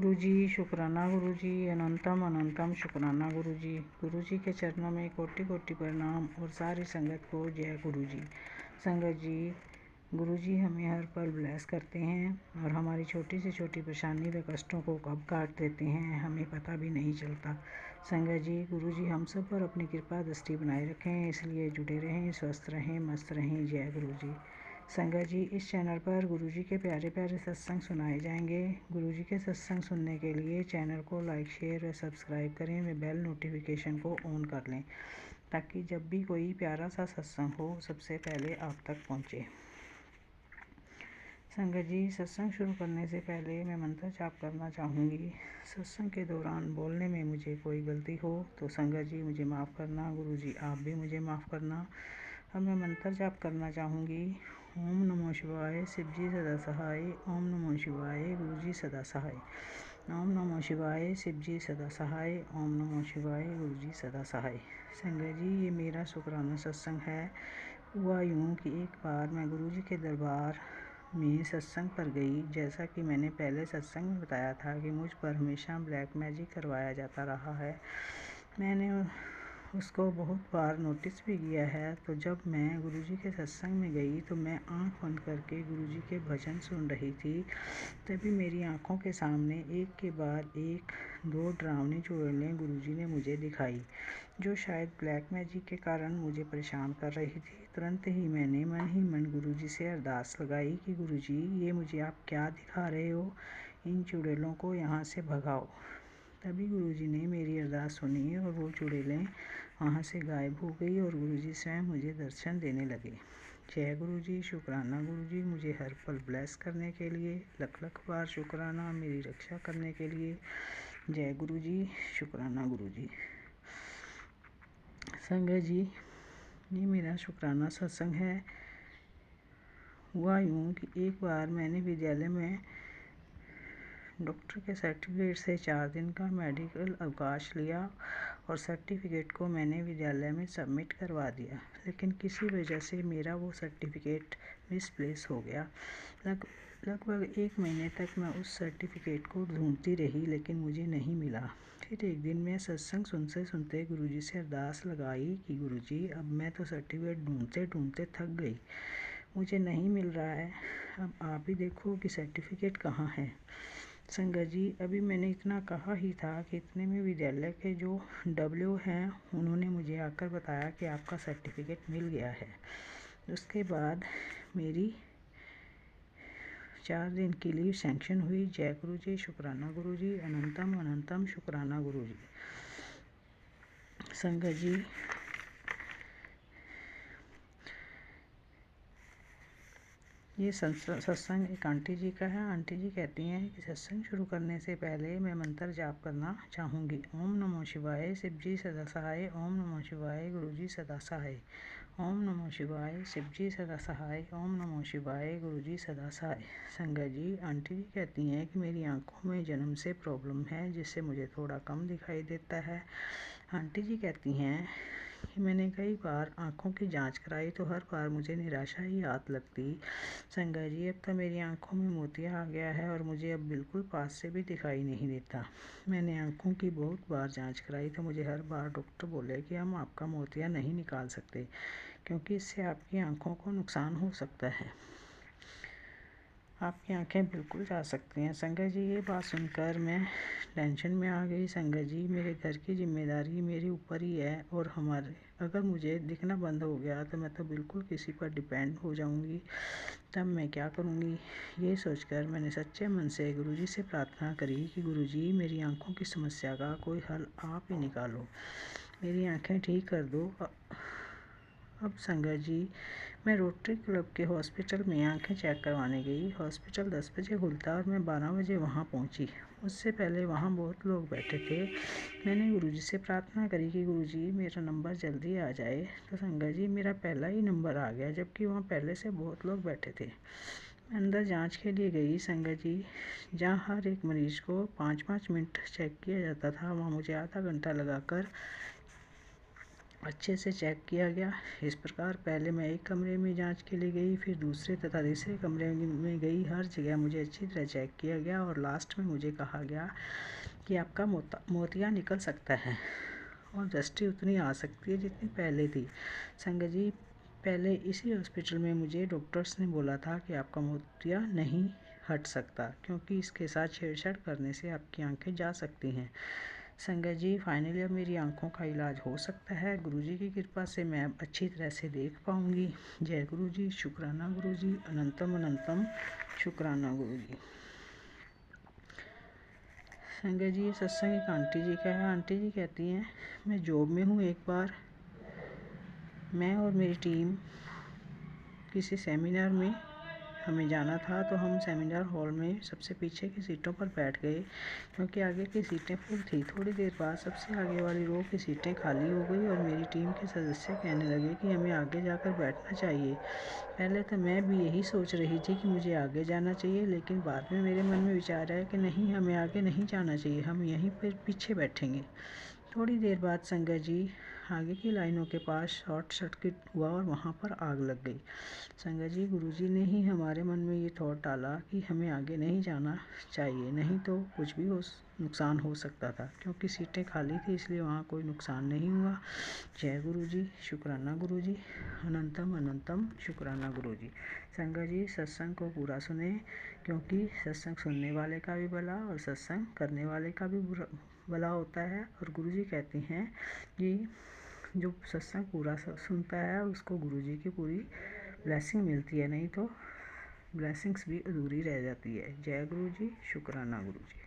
गुरुजी शुक्राना गुरुजी, अनंतम अनंतम शुक्राना गुरुजी। गुरुजी के चरणों में कोटि कोटि प्रणाम और सारी संगत को जय गुरुजी। संगत जी, गुरुजी हमें हर पल ब्लेस करते हैं और हमारी छोटी से छोटी परेशानी व कष्टों को कब काट देते हैं हमें पता भी नहीं चलता। संगत जी, गुरुजी हम सब पर अपनी कृपा दृष्टि बनाए रखें, इसलिए जुड़े रहें, स्वस्थ रहें, मस्त रहें। जय गुरुजी। संगत जी, इस चैनल पर गुरुजी के प्यारे प्यारे सत्संग सुनाए जाएंगे। गुरुजी के सत्संग सुनने के लिए चैनल को लाइक, शेयर और सब्सक्राइब करें व बेल नोटिफिकेशन को ऑन कर लें, ताकि जब भी कोई प्यारा सा सत्संग हो सबसे पहले आप तक पहुँचे। संगत जी, सत्संग शुरू करने से पहले मैं मंत्र जाप करना चाहूँगी। सत्संग के दौरान बोलने में मुझे कोई गलती हो तो संगत जी मुझे माफ़ करना, गुरुजी आप भी मुझे माफ़ करना। अब मैं मंत्र जाप करना चाहूँगी। ओम नमो शिवाय, शिव जी सदा सहाय। ओम नमो शिवाय, गुरुजी सदा सहाय। ओम नमो शिवाय, शिव जी सदा सहाय। ओम नमो शिवाय, गुरुजी सदा सहाय। संगत जी, ये मेरा शुक्राना सत्संग है। हुआ यूँ कि एक बार मैं गुरुजी के दरबार में सत्संग पर गई। जैसा कि मैंने पहले सत्संग में बताया था कि मुझ पर हमेशा ब्लैक मैजिक करवाया जाता रहा है। मैंने उसको बहुत बार नोटिस भी किया है। तो जब मैं गुरुजी के सत्संग में गई तो मैं आंख बंद करके गुरुजी के भजन सुन रही थी। तभी मेरी आंखों के सामने एक के बाद एक दो डरावनी चुड़ैलें गुरुजी ने मुझे दिखाई, जो शायद ब्लैक मैजिक के कारण मुझे परेशान कर रही थी। तुरंत ही मैंने मन ही मन गुरुजी से अरदास लगाई कि गुरुजी, ये मुझे आप क्या दिखा रहे हो, इन चुड़ैलों को यहाँ से भगाओ। तभी गुरुजी ने मेरी अरदास सुनी और वो चुड़ैलें वहाँ से गायब हो गई और गुरुजी स्वयं मुझे दर्शन देने लगे। जय गुरुजी, शुक्राना गुरुजी, मुझे हर पल ब्लेस करने के लिए। लख लख बार शुक्राना मेरी रक्षा करने के लिए। जय गुरुजी, शुक्राना गुरुजी। संगत जी, ये मेरा शुक्राना सत्संग है। हुआ यूँ कि एक बार मैंने विद्यालय में डॉक्टर के सर्टिफिकेट से 4 दिन का मेडिकल अवकाश लिया और सर्टिफिकेट को मैंने विद्यालय में सबमिट करवा दिया, लेकिन किसी वजह से मेरा वो सर्टिफिकेट मिसप्लेस हो गया। लगभग 1 महीने तक मैं उस सर्टिफिकेट को ढूंढती रही, लेकिन मुझे नहीं मिला। फिर एक दिन मैं सत्संग सुनते सुनते गुरुजी से अरदास लगाई कि गुरुजी, अब मैं तो सर्टिफिकेट ढूंढते ढूंढते थक गई, मुझे नहीं मिल रहा है, अब आप ही देखो कि सर्टिफिकेट कहाँ है। संगत जी, अभी मैंने इतना कहा ही था कि इतने में विद्यालय के जो डब्ल्यू हैं उन्होंने मुझे आकर बताया कि आपका सर्टिफिकेट मिल गया है। उसके बाद मेरी 4 दिन की लीव सैंक्शन हुई। जय गुरुजी, शुक्राना गुरुजी, अनंतम अनंतम शुक्राना गुरुजी। संगत जी, ये सत्संग एक आंटी जी का है। आंटी जी कहती हैं कि सत्संग शुरू करने से पहले मैं मंत्र जाप करना चाहूँगी। ओम नमो शिवाय, शिव जी सदा सहाय। ओम नमो शिवाय, गुरुजी सदा सहाय। ओम नमो शिवाय, शिव जी सदा सहाय। ओम नमो शिवाय, गुरुजी सदा सहाय। संगत जी, आंटी जी कहती हैं कि मेरी आंखों में जन्म से प्रॉब्लम है, जिससे मुझे थोड़ा कम दिखाई देता है। आंटी जी कहती हैं कि मैंने कई बार आँखों की जांच कराई तो हर बार मुझे निराशा ही हाथ लगती। संगत जी, अब तो मेरी आँखों में मोतिया आ गया है और मुझे अब बिल्कुल पास से भी दिखाई नहीं देता। मैंने आँखों की बहुत बार जांच कराई तो मुझे हर बार डॉक्टर बोले कि हम आपका मोतिया नहीं निकाल सकते, क्योंकि इससे आपकी आँखों को नुकसान हो सकता है, आपकी आंखें बिल्कुल जा सकती हैं। संगत जी, ये बात सुनकर मैं टेंशन में आ गई। संगत जी, मेरे घर की जिम्मेदारी मेरे ऊपर ही है और अगर मुझे दिखना बंद हो गया तो मैं तो बिल्कुल किसी पर डिपेंड हो जाऊंगी। तब मैं क्या करूंगी, ये सोचकर मैंने सच्चे मन से गुरुजी से प्रार्थना करी कि गुरुजी, मेरी आंखों की समस्या का कोई हल आप ही निकालो, मेरी आंखें ठीक कर दो। अब संगत जी, मैं रोटरी क्लब के हॉस्पिटल में आंखें चेक करवाने गई। हॉस्पिटल 10 बजे खुलता और मैं 12 बजे वहां पहुंची। उससे पहले वहां बहुत लोग बैठे थे। मैंने गुरुजी से प्रार्थना करी कि गुरुजी, मेरा नंबर जल्दी आ जाए। तो संगत जी, मेरा पहला ही नंबर आ गया, जबकि वहाँ पहले से बहुत लोग बैठे थे। मैं अंदर जाँच के लिए गई। संगत जी, जहाँ हर एक मरीज़ को 5-5 मिनट चेक किया जाता था, वहाँ मुझे आधा घंटा लगाकर अच्छे से चेक किया गया। इस प्रकार पहले मैं एक कमरे में जांच के लिए गई, फिर दूसरे तथा तीसरे कमरे में गई। हर जगह मुझे अच्छी तरह चेक किया गया और लास्ट में मुझे कहा गया कि आपका मोतिया निकल सकता है और दृष्टि उतनी आ सकती है जितनी पहले थी। संगत जी, पहले इसी हॉस्पिटल में मुझे डॉक्टर्स ने बोला था कि आपका मोतिया नहीं हट सकता, क्योंकि इसके साथ छेड़छाड़ करने से आपकी आंखें जा सकती हैं। संगत जी, फाइनली अब मेरी आंखों का इलाज हो सकता है। गुरुजी की कृपा से मैं अब अच्छी तरह से देख पाऊँगी। जय गुरु जी, शुक्राना गुरु जी, अनंतम अनंतम शुक्राना गुरु जी। संगत जी, ये सत्संग एक आंटी जी का है। आंटी जी कहती हैं, मैं जॉब में हूँ। एक बार मैं और मेरी टीम किसी सेमिनार में हमें जाना था, तो हम सेमिनार हॉल में सबसे पीछे की सीटों पर बैठ गए, क्योंकि आगे की सीटें फुल थी। थोड़ी देर बाद सबसे आगे वाली रो की सीटें खाली हो गई और मेरी टीम के सदस्य कहने लगे कि हमें आगे जाकर बैठना चाहिए। पहले तो मैं भी यही सोच रही थी कि मुझे आगे जाना चाहिए, लेकिन बाद में मेरे मन में विचार आया कि नहीं, हमें आगे नहीं जाना चाहिए, हम यहीं पर पीछे बैठेंगे। थोड़ी देर बाद संगत जी, आगे की लाइनों के पास शॉर्ट सर्किट हुआ और वहाँ पर आग लग गई। संगत जी, गुरुजी ने ही हमारे मन में ये थॉट डाला कि हमें आगे नहीं जाना चाहिए, नहीं तो कुछ भी नुकसान हो सकता था। क्योंकि सीटें खाली थी, इसलिए वहाँ कोई नुकसान नहीं हुआ। जय गुरु जी, शुक्राना गुरु जी, अनंतम अनंतम शुक्राना गुरु जी। संगत जी, सत्संग को पूरा सुने, क्योंकि सत्संग सुनने वाले का भी भला और सत्संग करने वाले का भी भला होता है। और गुरुजी कहते हैं कि जो सत्संग पूरा सुनता है उसको गुरुजी की पूरी ब्लेसिंग मिलती है, नहीं तो ब्लेसिंग्स भी अधूरी रह जाती है। जय गुरु जी, शुक्राना गुरु जी।